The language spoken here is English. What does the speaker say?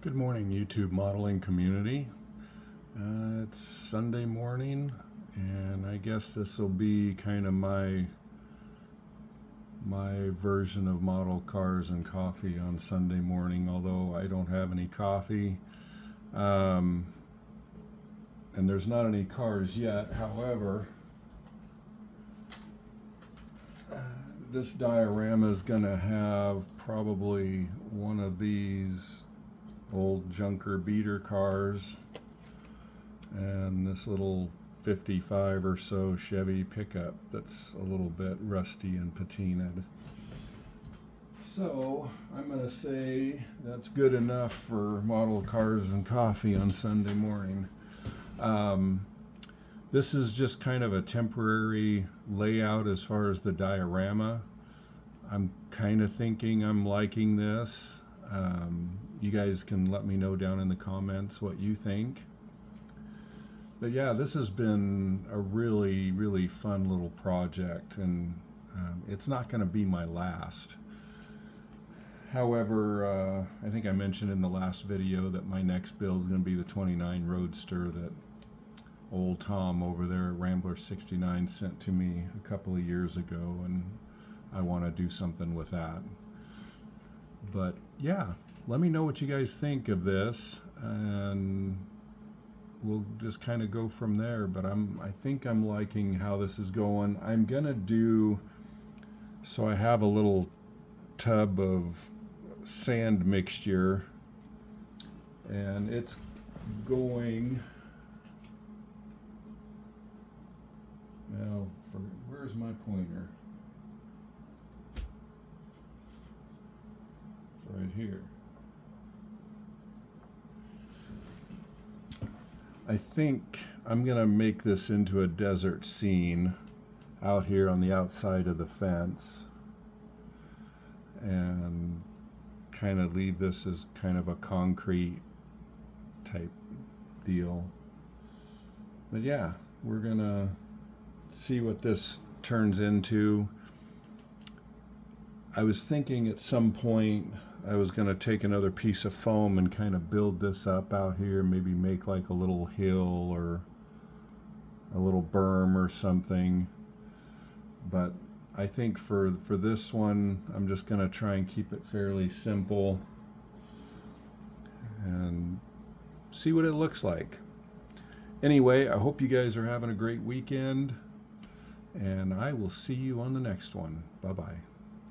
Good morning, YouTube modeling community. It's Sunday morning, and I guess this will be kind of my version of model cars and coffee on Sunday morning, although I don't have any coffee. And there's not any cars yet. However, this diorama is going to have probably one of these old junker beater cars and this little 55 or so Chevy pickup that's a little bit rusty and patinaed. So I'm going to say that's good enough for model cars and coffee on Sunday morning. This is just kind of a temporary layout as far as the diorama. I'm kind of thinking I'm liking this. You guys can let me know down in the comments what you think. But yeah, this has been a really fun little project, and it's not going to be my last. However, I think I mentioned in the last video that my next build is going to be the 29 Roadster that old Tom over there at Rambler 69 sent to me a couple of years ago, and I want to do something with that. But yeah, let me know what you guys think of this, and we'll just kind of go from there. But I think I'm liking how this is going. I'm gonna do, so I have a little tub of sand mixture, and it's going, well, where's my pointer? It's right here. I think I'm gonna make this into a desert scene out here on the outside of the fence, and kind of leave this as kind of a concrete type deal. But yeah, we're gonna see what this turns into. I was thinking at some point I was going to take another piece of foam and kind of build this up out here, maybe make like a little hill or a little berm or something. But I think for this one, I'm just going to try and keep it fairly simple and see what it looks like. Anyway, I hope you guys are having a great weekend, and I will see you on the next one. Bye-bye.